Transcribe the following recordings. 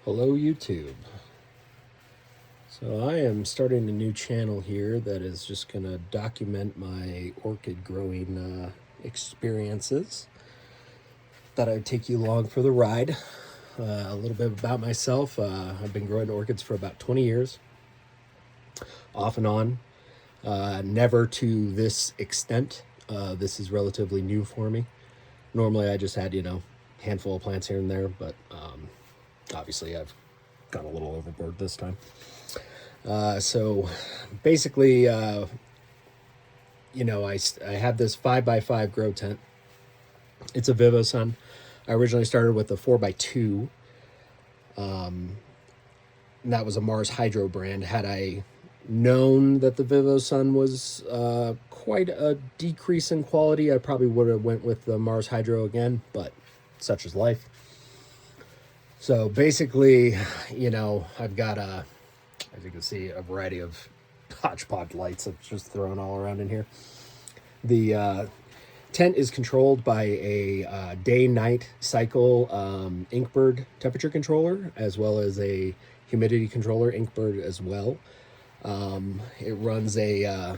Hello YouTube. So I am starting a new channel here that is just going to document my orchid growing experiences. Thought I'd take you along for the ride. A little bit about myself. I've been growing orchids for about 20 years, off and on. Never to this extent. This is relatively new for me. Normally I just had, handful of plants here and there, but obviously I've gone a little overboard this time. So basically, I have this 5x5 grow tent. It's a Vivosun. I originally started with a 4x2. And that was a Mars Hydro brand. Had I known that the Vivosun was quite a decrease in quality, I probably would have went with the Mars Hydro again, but such is life. So basically, I've got as you can see, a variety of hodgepodge lights I've just thrown all around in here. The tent is controlled by a day-night cycle Inkbird temperature controller, as well as a humidity controller, Inkbird as well. It runs a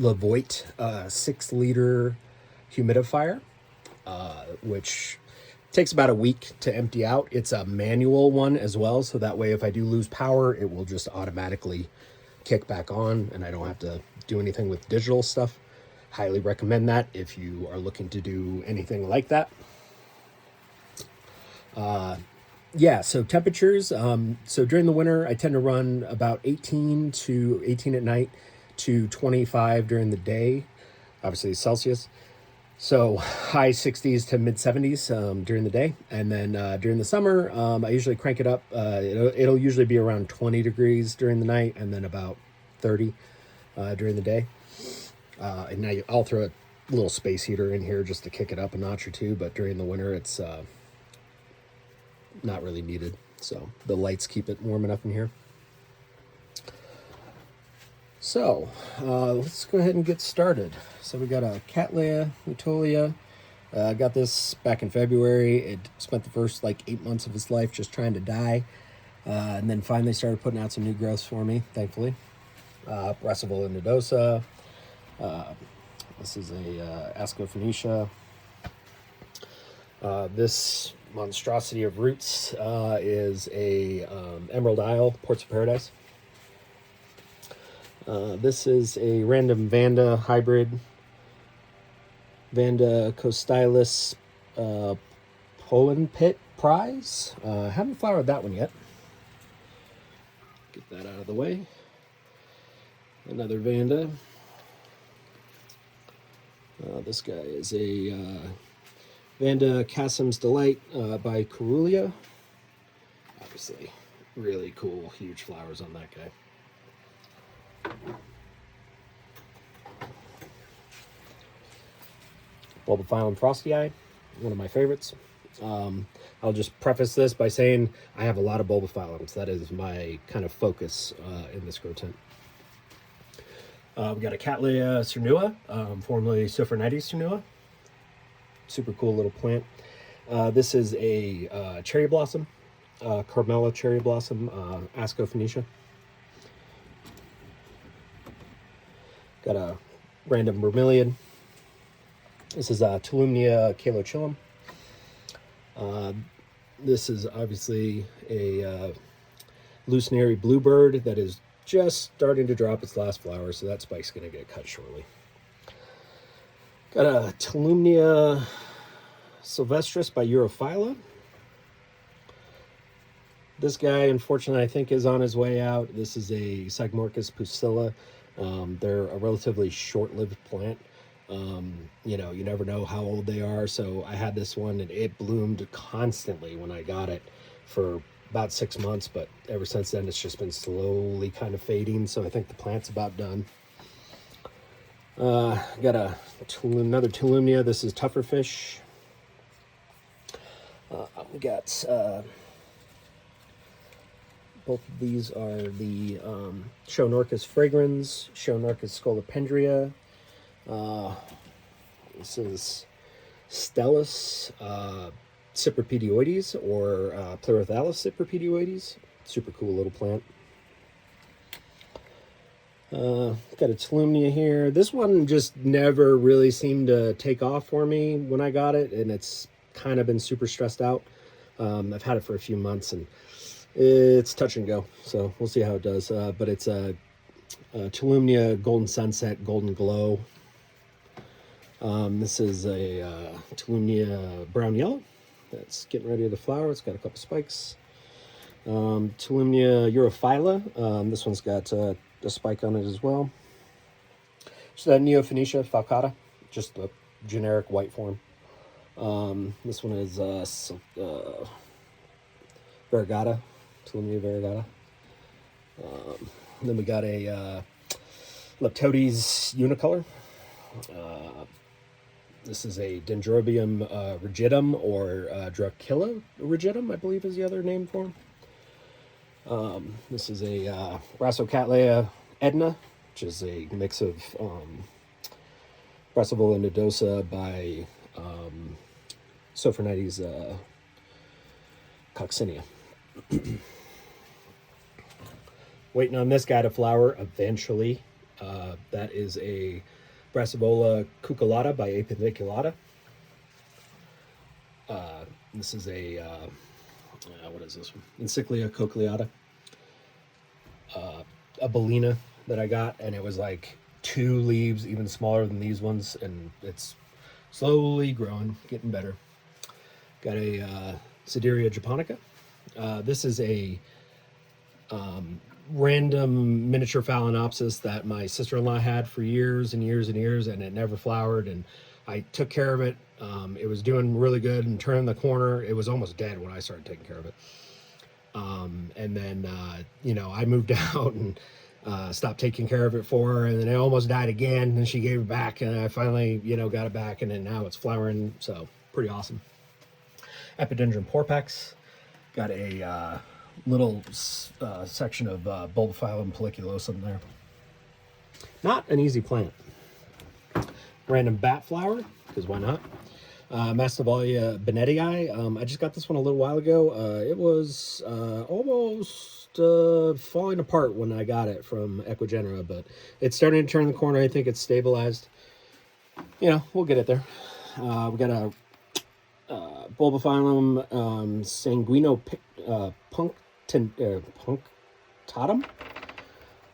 Levoit 6-liter humidifier, which takes about a week to empty out. It's a manual one as well, so that way if I do lose power, it will just automatically kick back on and I don't have to do anything with digital stuff. Highly recommend that if you are looking to do anything like that. So temperatures. So during the winter, I tend to run about 18 at night to 25 during the day, obviously Celsius. So high 60s to mid 70s during the day. And then during the summer, I usually crank it up. It'll usually be around 20 degrees during the night and then about 30 during the day. And now I'll throw a little space heater in here just to kick it up a notch or two. But during the winter, it's not really needed. So the lights keep it warm enough in here. So let's go ahead and get started. So we got a Cattleya Luteolia. I got this back in February. It spent the first 8 months of its life just trying to die. And then finally started putting out some new growths for me, thankfully. Brassivola nodosa. This is a Ascophoenicia. This monstrosity of roots is a Emerald Isle Ports of Paradise. This is a random Vanda hybrid, Vanda Costylus Pollen Pit Prize. Haven't flowered that one yet. Get that out of the way. Another Vanda. This guy is a Vanda Cassim's Delight by Carulia. Obviously, really cool, huge flowers on that guy. Bulbophyllum Frosty Eye, one of my favorites. I'll just preface this by saying I have a lot of bulbophyllums. That is my kind of focus in this grow tent. We've got a Cattleya cernua, formerly Sophronites cernua. Super cool little plant. This is a cherry blossom, Carmela cherry blossom, Ascophoenicia. Got a random bromeliad. This is Tolumnia Calochilum. This is obviously a Lucenary bluebird that is just starting to drop its last flower, so that spike's going to get cut shortly. Got a Tolumnia Sylvestris by Europhylla. This guy, unfortunately, I think is on his way out. This is a Sigmorchus pusilla. They're a relatively short-lived plant. You never know how old they are. So I had this one and it bloomed constantly when I got it for about 6 months, but ever since then it's just been slowly kind of fading. So I think the plant's about done. Got another Tolumnia. This is Tufferfish. We got both of these are the Schoenorchis fragrans, Schoenorchis scolopendria. This is Stellus Cypripedioides, or Pleurothallus cypripedioides. Super cool little plant. Got a Tolumnia here. This one just never really seemed to take off for me when I got it, and it's kind of been super stressed out. I've had it for a few months, and it's touch and go, so we'll see how it does. But it's a Tolumnia Golden Sunset Golden Glow. This is a Tolumnia Brown Yellow that's getting ready to flower. It's got a couple spikes. Tolumnia Europhylla. This one's got a spike on it as well. So that Neophoenicia falcata, just the generic white form. This one is variegata, Tolumnia variegata. Then we got a Leptodes unicolor. This is a Dendrobium rigidum, or Dracula rigidum, I believe is the other name for him. This is a Brassicattleya edna, which is a mix of Brassivola nodosa by Sophronides coccinea. Waiting on this guy to flower eventually. That is a Brassivola cucullata by Apiciculata. This is a what is this one? Encyclia cochleata. A Bellina that I got, and it was like 2 leaves, even smaller than these ones, and it's slowly growing, getting better. Got a Sideria japonica. This is a random miniature Phalaenopsis that my sister-in-law had for years and years and years, and it never flowered, and I took care of it. It was doing really good and turned the corner. It was almost dead when I started taking care of it. And then, I moved out and stopped taking care of it for her, and then it almost died again, and she gave it back, and I finally, got it back, and then now it's flowering, so pretty awesome. Epidendrum porpax. Got a little section of Bulbophyllum pelliculosum there. Not an easy plant. Random bat flower, because why not? Masdevallia bennetii. I just got this one a little while ago. It was almost falling apart when I got it from Equigenera, but it's starting to turn the corner. I think it's stabilized. We'll get it there. We got a Bulbophyllum punctatum.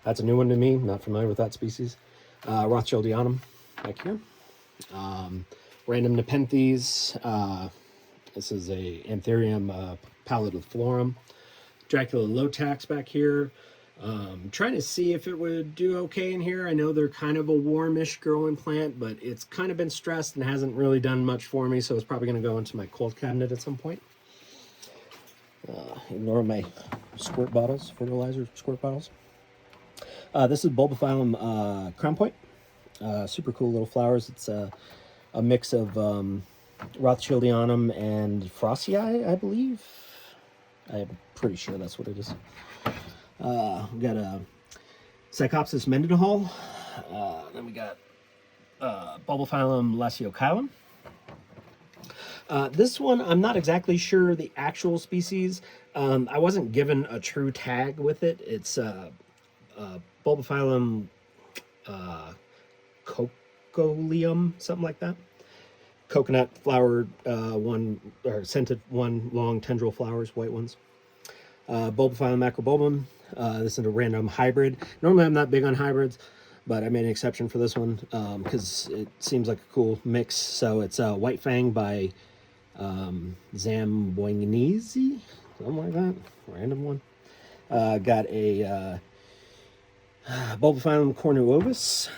That's a new one to me. Not familiar with that species. Rothschildianum back here. Random Nepenthes. This is a Anthurium pallidiflorum. Dracula lotax back here. Trying to see if it would do okay in here. I know they're kind of a warmish growing plant, but it's kind of been stressed and hasn't really done much for me, so it's probably going to go into my cold cabinet at some point. Ignore my squirt bottles, fertilizer squirt bottles. This is Bulbophyllum crown point. Super cool little flowers. It's a mix of Rothschildianum and Frostii, I believe. I'm pretty sure that's what it is. We got a Psychopsis mendenhall. Then we got Bulbophyllum lasiocylum. This one, I'm not exactly sure the actual species. I wasn't given a true tag with it. It's Bulbophyllum cocoleum, something like that. Coconut flowered one, or scented one, long tendril flowers, white ones. Bulbophyllum macrobulbum. This is a random hybrid. Normally I'm not big on hybrids, but I made an exception for this one because it seems like a cool mix. So it's White Fang by Zamboinese, something like that. Random one. Got a Bulbophyllum cornuovus.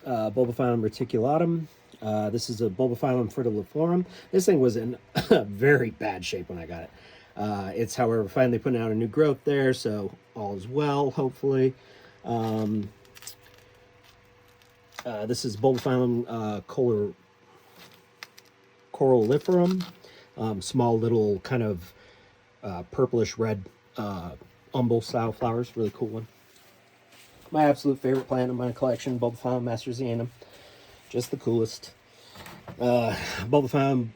Bulbophyllum reticulatum. This is a Bulbophyllum fritilliflorum. This thing was in very bad shape when I got it. It's, however, finally putting out a new growth there, so all is well, hopefully. This is Bulbophyllum coralliferum. Small little kind of purplish red umbel style flowers. Really cool one. My absolute favorite plant in my collection, Bulbophyllum mastersianum. Just the coolest. Bulbophyllum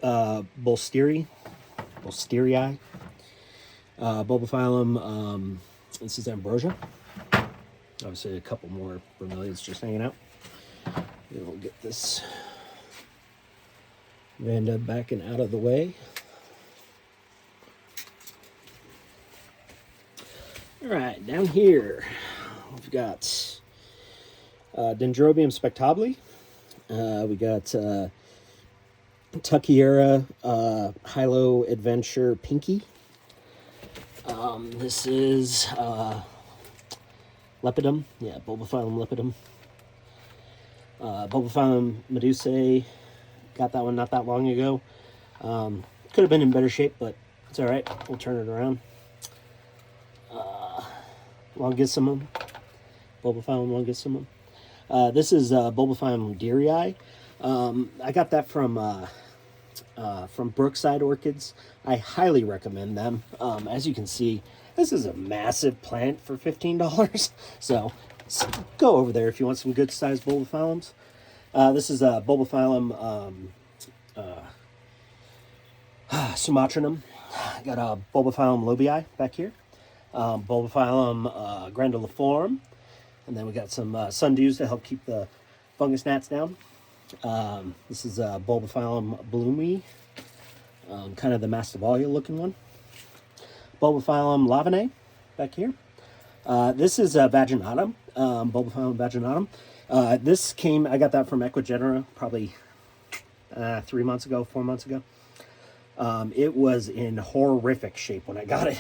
bolsteri. Wisterii, Bulbophyllum. This is Ambrosia. Obviously, a couple more bromeliads just hanging out. Then we'll get this Vanda back and out of the way. All right, down here we've got Dendrobium spectabile. We got Tuckiera Hilo Adventure Pinky. This is Lepidum. Yeah, Bulbophyllum lepidum. Bulbophyllum medusae. Got that one not that long ago. Could have been in better shape, but it's all right. We'll turn it around. Longissimum. Bulbophyllum longissimum. This is Bulbophyllum derii. I got that from Brookside Orchids. I highly recommend them. As you can see, this is a massive plant for $15. So go over there if you want some good sized Bulbophyllums. This is Bulbophyllum sumatranum. Got a Bulbophyllum lobii back here. Bulbophyllum granduliform. And then we got some sundews to help keep the fungus gnats down. This is Bulbophyllum bloomy, kind of the Masdevallia looking one. Bulbophyllum lavanae back here. This is vaginatum, Bulbophyllum vaginatum. I got that from Equigenera probably 3 months ago, 4 months ago. It was in horrific shape when I got it.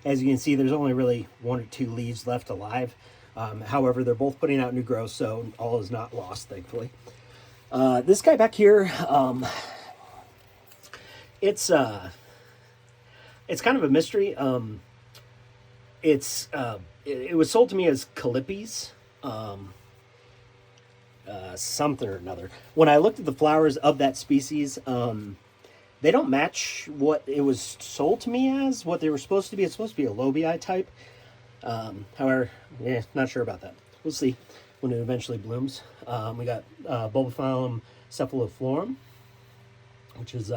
As you can see, there's only really 1 or 2 leaves left alive. However, they're both putting out new growth, so all is not lost, thankfully. This guy back here, it's kind of a mystery. It was sold to me as Callipes, something or another. When I looked at the flowers of that species, they don't match what it was sold to me as, what they were supposed to be. It's supposed to be a lobii type. However, yeah, not sure about that. We'll see when it eventually blooms. We got Bulbophyllum cephaloflorum, which is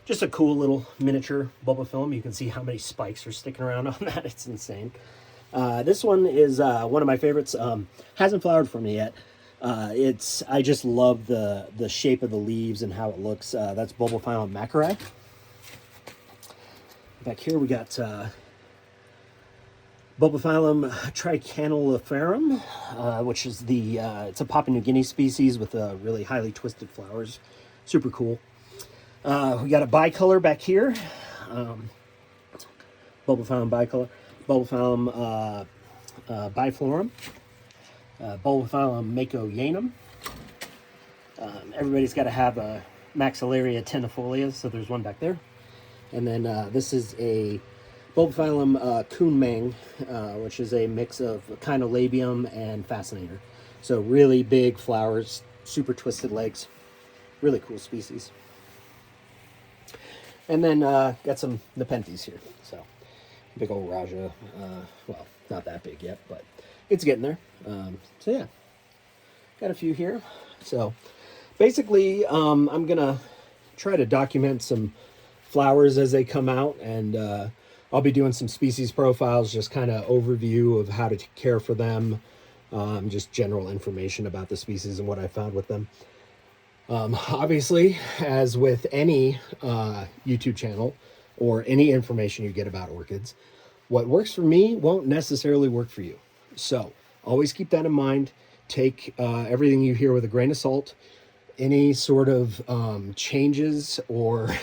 just a cool little miniature bulbophyllum. You can see how many spikes are sticking around on that. It's insane. This one is one of my favorites. Hasn't flowered for me yet. I just love the shape of the leaves and how it looks. That's Bulbophyllum macerae. Back here we got Bulbophyllum tricanuliferum, which is it's a Papua New Guinea species with really highly twisted flowers. Super cool. We got a bicolor back here. Bulbophyllum bicolor. Bulbophyllum biflorum. Bulbophyllum macoyanum. Everybody's got to have a Maxillaria tenuifolia, so there's one back there. And then this is a Bulbophyllum kunmang, which is a mix of Kinolabium and Fascinator. So really big flowers, super twisted legs. Really cool species. And then got some Nepenthes here. So big old Raja. Well, not that big yet, but it's getting there. So yeah, got a few here. So basically, I'm going to try to document some flowers as they come out, and I'll be doing some species profiles, just kind of overview of how to care for them, just general information about the species and what I found with them. Obviously, as with any YouTube channel or any information you get about orchids, what works for me won't necessarily work for you. So always keep that in mind. Take everything you hear with a grain of salt. Any sort of changes or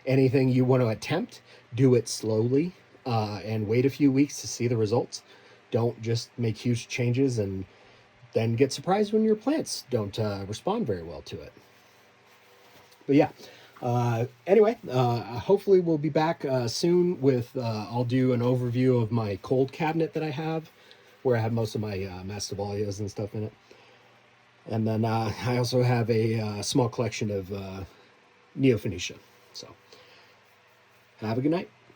anything you want to attempt, do it slowly and wait a few weeks to see the results. Don't just make huge changes and then get surprised when your plants don't respond very well to it. But yeah, anyway, hopefully we'll be back soon with, I'll do an overview of my cold cabinet that I have, where I have most of my Masdevallias and stuff in it. And then I also have a small collection of Neophoenicia. So have a good night.